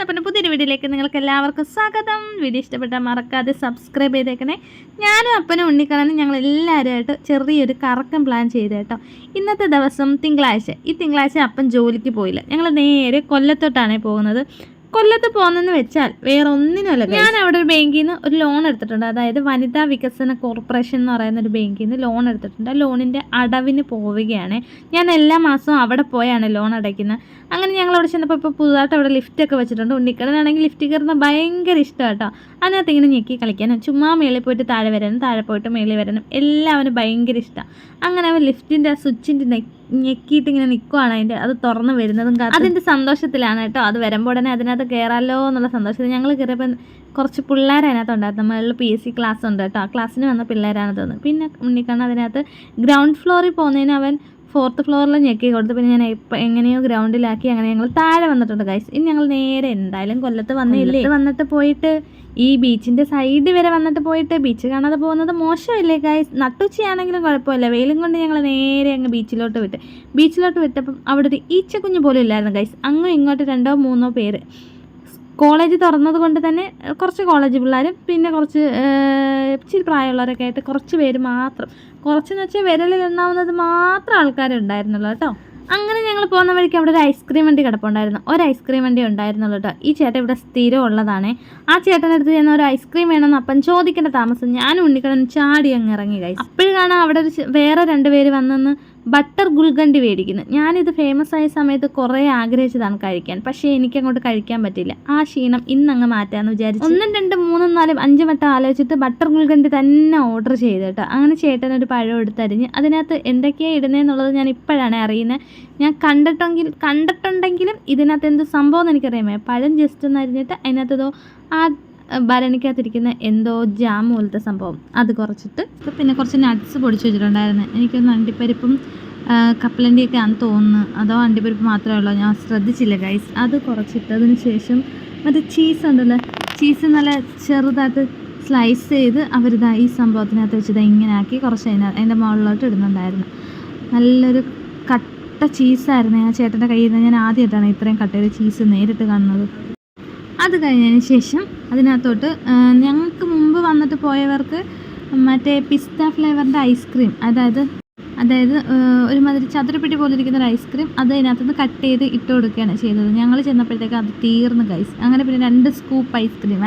അപ്പം പുതിയൊരു വീഡിയോയിലേക്ക് നിങ്ങൾക്ക് എല്ലാവർക്കും സ്വാഗതം. വീഡിയോ ഇഷ്ടപ്പെട്ടാൽ മറക്കാതെ സബ്സ്ക്രൈബ് ചെയ്തേക്കണേ. ഞാനും അപ്പനും ഉണ്ണിക്കണ്ണനും ഞങ്ങൾ എല്ലാവരുമായിട്ട് ചെറിയൊരു കറക്കം പ്ലാൻ ചെയ്ത് കേട്ടോ. ഇന്നത്തെ ദിവസം തിങ്കളാഴ്ച. ഈ തിങ്കളാഴ്ച അപ്പൻ ജോലിക്ക് പോയില്ല. ഞങ്ങൾ നേരെ കൊല്ലത്തോട്ടാണ് പോകുന്നത്. കൊല്ലത്ത് പോകുന്നതെന്ന് വെച്ചാൽ വേറെ ഒന്നിനുമല്ല, ഞാൻ അവിടെ ഒരു ബാങ്കിൽ നിന്ന് ഒരു ലോൺ എടുത്തിട്ടുണ്ട്. അതായത് വനിതാ വികസന കോർപ്പറേഷൻ എന്ന് പറയുന്ന ഒരു ബാങ്കിൽ നിന്ന് ലോൺ എടുത്തിട്ടുണ്ട്. ആ ലോണിൻ്റെ അടവിന് പോവുകയാണ്. ഞാൻ എല്ലാ മാസവും അവിടെ പോയാണ് ലോൺ അടയ്ക്കുന്നത്. അങ്ങനെ ഞങ്ങൾ അവിടെ ചെന്നപ്പോൾ ഇപ്പോൾ പുതുതായിട്ട് അവിടെ ലിഫ്റ്റൊക്കെ വെച്ചിട്ടുണ്ട്. ഉണ്ണിക്കണ്ണനാണെങ്കിൽ ലിഫ്റ്റ് കയറുന്ന ഭയങ്കര ഇഷ്ടമാണ് കേട്ടോ. അതിനകത്ത് ഇങ്ങനെ ഞെക്കി കളിക്കാനും ചുമ്മാ മേളിൽ പോയിട്ട് താഴെ വരാനും താഴെ പോയിട്ട് മേളിൽ വരാനും എല്ലാം അവന് ഭയങ്കര ഇഷ്ടമാണ്. അങ്ങനെ അവൻ ലിഫ്റ്റിൻ്റെ ആ സ്വിച്ചിൻ്റെ ഞെക്കിയിട്ട് ഇങ്ങനെ നിൽക്കുവാണ്. അത് തുറന്ന് വരുന്നതും അതിൻ്റെ സന്തോഷത്തിലാണ് കേട്ടോ. അത് വരുമ്പോൾ ഉടനെ അതിനകത്ത് കയറാമല്ലോ എന്നുള്ള സന്തോഷത്തിൽ ഞങ്ങൾ കയറിയപ്പോൾ കുറച്ച് പിള്ളേർ അതിനകത്തുണ്ടായിരുന്നു. നമ്മളിൽ PSC ക്ലാസ് ഉണ്ട് കേട്ടോ. ആ ക്ലാസ്സിന് വന്ന പിള്ളേരാണ് തോന്നുന്നത്. പിന്നെ ഉണ്ണിക്കണ്ണൻ അതിനകത്ത് ഗ്രൗണ്ട് ഫ്ലോറിൽ പോകുന്നതിന് അവൻ 4th ഫ്ലോറിൽ ഞെക്കി കൊടുത്ത് പിന്നെ ഞാൻ എങ്ങനെയോ ഗ്രൗണ്ടിലാക്കി. അങ്ങനെ ഞങ്ങൾ താഴെ വന്നിട്ടുണ്ട് ഗൈസ്. ഇനി ഞങ്ങൾ നേരെ എന്തായാലും കൊല്ലത്ത് വന്നിട്ട് പോയിട്ട് ഈ ബീച്ചിൻ്റെ സൈഡ് വരെ വന്നിട്ട് പോയിട്ട് ബീച്ച് കാണാതെ പോകുന്നത് മോശമല്ലേ ഗൈസ്? നട്ടുച്ചയാണെങ്കിലും കുഴപ്പമില്ല. വെയിലും കൊണ്ട് ഞങ്ങൾ നേരെ അങ്ങ് ബീച്ചിലോട്ട് വിട്ടപ്പം അവിടെ ഒരു ഈച്ചക്കുഞ്ഞ് പോലും ഇല്ലായിരുന്നു ഗൈസ്. അങ്ങും ഇങ്ങോട്ട് 2 or 3 പേര്. കോളേജ് തുറന്നത് കൊണ്ട് തന്നെ കുറച്ച് കോളേജ് പിള്ളേരും പിന്നെ കുറച്ച് ഇച്ചിരി പ്രായമുള്ളവരൊക്കെ ആയിട്ട് കുറച്ച് പേര് മാത്രം, കുറച്ചെന്ന് വെച്ചാൽ വിരലിൽ എണ്ണാവുന്നത് മാത്രം ആൾക്കാരുണ്ടായിരുന്നുള്ളൂ കേട്ടോ. അങ്ങനെ ഞങ്ങൾ പോകുന്ന വഴിക്ക് അവിടെ ഒരു ഐസ്ക്രീം വണ്ടി കിടപ്പുണ്ടായിരുന്നു. ഒരു ഐസ്ക്രീം വണ്ടി ഉണ്ടായിരുന്നുള്ളൂ കേട്ടോ. ഈ ചേട്ടൻ ഇവിടെ സ്ഥിരം ഉള്ളതാണേ. ആ ചേട്ടനടുത്ത് ചെന്ന ഒരു ഐസ്ക്രീം വേണമെന്ന് അപ്പം ചോദിക്കേണ്ട താമസം ഞാനും ഉണ്ണിക്കണ്ണൻ ചാടി അങ്ങ് ഇറങ്ങി കഴിച്ചു. അപ്പോഴാണ് അവിടെ വേറെ 2 പേര് വന്നെന്ന് ബട്ടർ ഗുൽഗണ്ടി മേടിക്കുന്നു. ഞാനിത് ഫേമസ് ആയ സമയത്ത് കുറേ ആഗ്രഹിച്ചതാണ് കഴിക്കാൻ. പക്ഷേ എനിക്കങ്ങോട്ട് കഴിക്കാൻ പറ്റില്ല. ആ ക്ഷീണം ഇന്നങ്ങ് മാറ്റാമെന്ന് വിചാരിച്ചു 1, 2, 3, 4, 5 വട്ടം ആലോചിച്ചിട്ട് ബട്ടർ ഗുൽഗണ്ടി തന്നെ ഓർഡർ ചെയ്ത് കേട്ടോ. അങ്ങനെ ചേട്ടനൊരു പഴം എടുത്തരിഞ്ഞ് അതിനകത്ത് എന്തൊക്കെയാണ് ഇടുന്നതെന്നുള്ളത് ഞാൻ ഇപ്പോഴാണ് അറിയുന്നത്. ഞാൻ കണ്ടിട്ടുണ്ടെങ്കിലും ഇതിനകത്ത് എന്ത് സംഭവം എന്ന് എനിക്കറിയാമേ. പഴം ജസ്റ്റ് ഒന്ന് അരിഞ്ഞിട്ട് അതിനകത്തതോ ആ ഭരണിക്കകത്തിരിക്കുന്ന എന്തോ ജാം പോലത്തെ സംഭവം അത് കുറച്ചിട്ട് പിന്നെ കുറച്ച് നട്ട്സ് പൊടിച്ച് വെച്ചിട്ടുണ്ടായിരുന്നു. എനിക്കൊന്ന് അണ്ടിപ്പരിപ്പും കപ്പലണ്ടിയൊക്കെ ആണെന്ന് തോന്നുന്നു. അതോ അണ്ടിപ്പരിപ്പ് മാത്രമേ ഉള്ളൂ, ഞാൻ ശ്രദ്ധിച്ചില്ല ഗൈസ്. അത് കുറച്ചിട്ടതിന് ശേഷം മറ്റേ ചീസ് ഉണ്ടല്ലോ, ചീസ് നല്ല ചെറുതായിട്ട് സ്ലൈസ് ചെയ്ത് അവരിതാ ഈ സംഭവത്തിനകത്ത് വെച്ചിട്ട് ഇങ്ങനെ ആക്കി കുറച്ച് അതിൻ്റെ മുകളിലോട്ട് ഇടുന്നുണ്ടായിരുന്നു. നല്ലൊരു കട്ട ചീസായിരുന്നു. ആ ചേട്ടൻ്റെ കയ്യിൽ നിന്ന് ഞാൻ ആദ്യമായിട്ടാണ് ഇത്രയും കട്ടയുടെ ചീസ് നേരിട്ട് കാണുന്നത്. അത് കഴിഞ്ഞതിന് ശേഷം അതിനകത്തോട്ട് ഞങ്ങൾക്ക് മുമ്പ് വന്നിട്ട് പോയവർക്ക് മറ്റേ പിസ്ത ഫ്ലേവറിൻ്റെ ഐസ്ക്രീം, അതായത് ഒരുമാതിരി ചതുരപ്പെട്ടി പോലെ ഇരിക്കുന്ന ഒരു ഐസ്ക്രീം അത് അതിനകത്തുനിന്ന് കട്ട് ചെയ്ത് ഇട്ട് കൊടുക്കുകയാണ് ചെയ്തത്. ഞങ്ങൾ ചെന്നപ്പോഴത്തേക്ക് അത് തീർന്നു ഗൈസ്. അങ്ങനെ പിന്നെ 2 സ്കൂപ്പ് ഐസ്ക്രീം,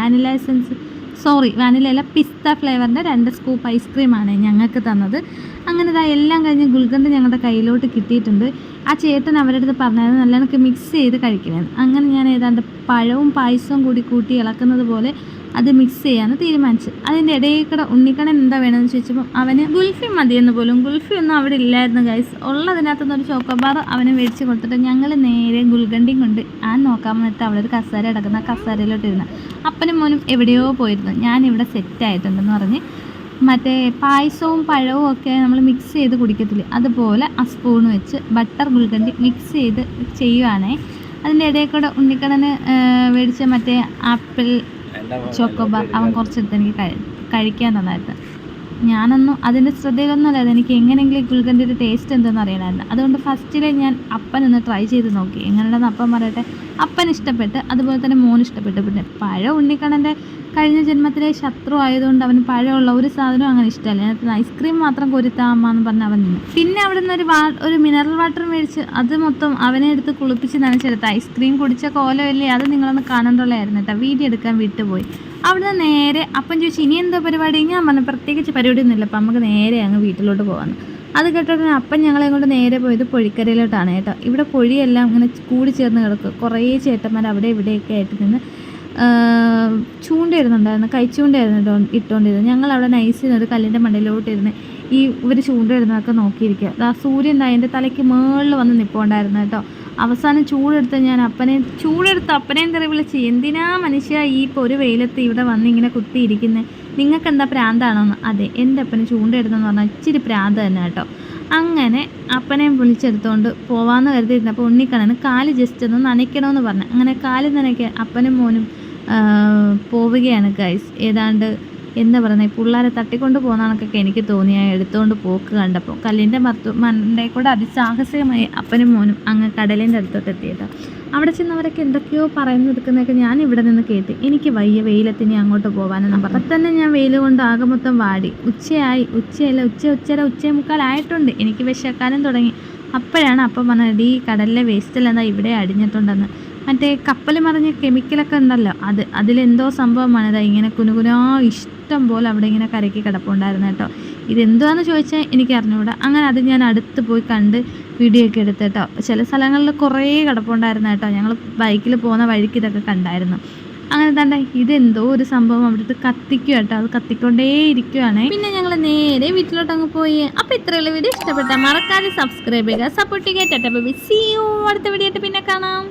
വാനിലയല്ല പിസ്ത ഫ്ലേവറിൻ്റെ 2 സ്കൂപ്പ് ഐസ്ക്രീമാണ് ഞങ്ങൾക്ക് തന്നത്. അങ്ങനെ ഇതാ എല്ലാം കഴിഞ്ഞ് ഗുൽഗണ്ട് ഞങ്ങളുടെ കയ്യിലോട്ട് കിട്ടിയിട്ടുണ്ട്. ആ ചേട്ടൻ അവരുടെ അടുത്ത് പറഞ്ഞായിരുന്നു നല്ല എനിക്ക് മിക്സ് ചെയ്ത് കഴിക്കണമെന്ന്. അങ്ങനെ ഞാൻ ഏതാണ്ട് പഴവും പായസവും കൂടി കൂട്ടി ഇളക്കുന്നത് പോലെ അത് മിക്സ് ചെയ്യാമെന്ന് തീരുമാനിച്ചു. അതിൻ്റെ ഇടയിൽ കൂടെ ഉണ്ണിക്കണ്ണൻ എന്താ വേണമെന്ന് ചോദിച്ചപ്പോൾ അവന് ഗുൽഫി മതിയെന്ന് പോലും. ഗുൽഫി ഒന്നും അവിടെ ഇല്ലായിരുന്നു ഗൈസ്. ഉള്ളതിനകത്തുനിന്നൊരു ചോക്കോബാർ അവന് മേടിച്ച് കൊടുത്തിട്ട് ഞങ്ങൾ നേരെ ഗുൽഗണ്ടിയും കൊണ്ട് നോക്കാൻ വന്നിട്ട് അവിടെ ഒരു കസേര കിടക്കുന്ന കസേരയിലോട്ട് ഇരുന്ന് അപ്പനും മോനും എവിടെയോ പോയിരുന്നു. ഞാനിവിടെ സെറ്റായിട്ടുണ്ടെന്ന് പറഞ്ഞ് മറ്റേ പായസവും പഴവും ഒക്കെ നമ്മൾ മിക്സ് ചെയ്ത് കുടിക്കത്തില്ലേ, അതുപോലെ ആ സ്പൂൺ വെച്ച് ബട്ടർ ഗുൽഗണ്ടി മിക്സ് ചെയ്ത് ചെയ്യുവാണേ. അതിൻ്റെ ഇടയിൽ കൂടെ ഉണ്ണിക്കണ്ണന് മേടിച്ച മറ്റേ ആപ്പിൾ ചോക്കോബാർ അവൻ കുറച്ചെടുത്ത് എനിക്ക് കഴിക്കാൻ തന്നായിരുന്നു. ഞാനൊന്നും അതിൻ്റെ ശ്രദ്ധയിലൊന്നുമല്ല, എനിക്ക് എങ്ങനെയെങ്കിലും ഗുൽഗണ്ടിയുടെ ടേസ്റ്റ് എന്തെന്ന് അറിയണമായിരുന്നു. അതുകൊണ്ട് ഫസ്റ്റിലെ ഞാൻ അപ്പനൊന്ന് ട്രൈ ചെയ്ത് നോക്കി. എങ്ങനെയുണ്ടെന്ന് അപ്പം പറയട്ടെ. അപ്പൻ ഇഷ്ടപ്പെട്ട്, അതുപോലെ തന്നെ മോൻ ഇഷ്ടപ്പെട്ടു. പിന്നെ പഴം ഉണ്ണിക്കണ്ണൻ്റെ കഴിഞ്ഞ ജന്മത്തിലെ ശത്രു ആയതുകൊണ്ട് അവന് പഴമുള്ള ഒരു സാധനവും അങ്ങനെ ഇഷ്ടമല്ല. അതിനകത്ത് ഐസ്ക്രീം മാത്രം കൊരുത്താമെന്ന് പറഞ്ഞ് അവൻ നിന്നു. പിന്നെ അവിടെ നിന്ന് ഒരു മിനറൽ വാട്ടർ മേടിച്ച് അത് മൊത്തം അവനെ എടുത്ത് കുളിപ്പിച്ച് നനച്ചെടുത്ത് ഐസ്ക്രീം കുടിച്ച കോലമല്ലേ, അത് നിങ്ങളൊന്ന് കാണേണ്ടുള്ളതായിരുന്നു കേട്ടോ. വീഡിയോ എടുക്കാൻ വിട്ടുപോയി. അവിടെ നേരെ അപ്പം ചോദിച്ചു ഇനി എന്തോ പരിപാടി. ഞാൻ പറഞ്ഞു പ്രത്യേകിച്ച് പരിപാടിയൊന്നുമില്ല, അപ്പം നമുക്ക് നേരെ അങ്ങ് വീട്ടിലോട്ട് പോകാമെന്ന്. അത് കേട്ടോടെ അപ്പം ഞങ്ങളെ കൊണ്ട് നേരെ പോയത് പൊഴിക്കരയിലോട്ടാണ് കേട്ടോ. ഇവിടെ പൊഴിയെല്ലാം ഇങ്ങനെ കൂടി ചേർന്ന് കിടക്കും. കുറേ ചേട്ടന്മാർ അവിടെ ഇവിടെയൊക്കെ ആയിട്ട് നിന്ന് ചൂണ്ടയിടുന്നുണ്ടായിരുന്നു. കൈച്ചൂണ്ടയായിരുന്നു ഇട്ടുകൊണ്ടിരുന്നത്. ഞങ്ങളവിടെ നൈസിനൊരു കല്ലിൻ്റെ മണ്ടയിലോട്ടിരുന്ന് ഇവർ ചൂണ്ടയിടുന്നതൊക്കെ നോക്കിയിരിക്കുക. ആ സൂര്യൻ അതിൻ്റെ തലയ്ക്ക് മുകളിൽ വന്ന് നിൽപ്പുണ്ടായിരുന്നു കേട്ടോ. അവസാനം ചൂടെടുത്ത് അപ്പനെയും തെറി വിളിച്ച് എന്തിനാ മനുഷ്യ ഈ ഒരു വെയിലത്ത് ഇവിടെ വന്ന് ഇങ്ങനെ കുത്തിയിരിക്കുന്നത്, നിങ്ങൾക്ക് എന്താ പ്രാന്താണോന്ന്. അതെ, എൻ്റെ അപ്പന് ചൂണ്ടയിടുന്നെന്ന് പറഞ്ഞാൽ ഇച്ചിരി പ്രാന്ത് തന്നെ കേട്ടോ. അങ്ങനെ അപ്പനെ വിളിച്ചെടുത്തുകൊണ്ട് പോവാമെന്ന് കരുതിയിരുന്നപ്പോൾ ഉണ്ണിക്കണ്ണന് കാല് ജസ്റ്റ് ഒന്ന് നനയ്ക്കണമെന്ന് പറഞ്ഞു. അങ്ങനെ കാല് നനയ്ക്കാൻ അപ്പനും മോനും പോവുകയാണ് ഗൈസ്. ഏതാണ്ട് എന്താ പറയുന്നത്, പിള്ളേരെ തട്ടിക്കൊണ്ട് പോകുന്ന കണക്കൊക്കെ എനിക്ക് തോന്നി ആ എടുത്തുകൊണ്ട് പോക്ക് കണ്ടപ്പോൾ. കല്ലിൻ്റെ മണ്ടേ കൂടെ അതിസാഹസികമായി അപ്പനും മോനും അങ്ങ് കടലിൻ്റെ അടുത്തോട്ട് എത്തിയിട്ടോ. അവിടെ ചെന്നവരൊക്കെ എന്തൊക്കെയോ പറയുന്നു എടുക്കുന്നതൊക്കെ ഞാൻ ഇവിടെ നിന്ന് കേട്ട്. എനിക്ക് വയ്യ, വെയിലത്തിന് അങ്ങോട്ട് പോകാനെന്നും പറഞ്ഞു. അപ്പം തന്നെ ഞാൻ വെയിൽ കൊണ്ട് ആകെ മൊത്തം വാടി. ഉച്ചയേ മുക്കാലായിട്ടുണ്ട്. എനിക്ക് വിശക്കാനും തുടങ്ങി. അപ്പോഴാണ് അപ്പം പറഞ്ഞത്, ഈ കടലിലെ വേസ്റ്റിൽ എന്താ ഇവിടെ അടിഞ്ഞിട്ടുണ്ടെന്ന്. മറ്റേ കപ്പൽ മറിഞ്ഞ കെമിക്കലൊക്കെ ഉണ്ടല്ലോ, അതിലെന്തോ സംഭവമാണ് ഇതാ ഇങ്ങനെ കുനുകുനാ ഇഷ്ടം പോലെ അവിടെ ഇങ്ങനെ കരയ്ക്ക് കിടപ്പുണ്ടായിരുന്നു കേട്ടോ. ഇതെന്തുവാന്ന് ചോദിച്ചാൽ എനിക്ക് അറിഞ്ഞുകൂടാ. അങ്ങനെ അത് ഞാൻ അടുത്ത് പോയി കണ്ട് വീഡിയോ ഒക്കെ എടുത്ത് കേട്ടോ. ചില സ്ഥലങ്ങളിൽ കുറേ കിടപ്പുണ്ടായിരുന്നു കേട്ടോ. ഞങ്ങൾ ബൈക്കിൽ പോകുന്ന വഴിക്ക് ഇതൊക്കെ കണ്ടായിരുന്നു. അങ്ങനെ തന്നെ ഇതെന്തോ ഒരു സംഭവം അവിടുത്തെ കത്തിക്കുക കേട്ടോ. അത് കത്തിക്കൊണ്ടേ ഇരിക്കുവാണേ. പിന്നെ ഞങ്ങൾ നേരെ വീട്ടിലോട്ടങ്ങ് പോയി. അപ്പോൾ ഇത്രയുള്ള വീഡിയോ ഇഷ്ടപ്പെട്ടാൽ മറക്കാതെ സബ്സ്ക്രൈബ് ചെയ്യുക, സപ്പോർട്ട് ചെയ്യുക. Tata bye bye, see you. അടുത്ത വീഡിയോ ആയിട്ട് പിന്നെ കാണാം.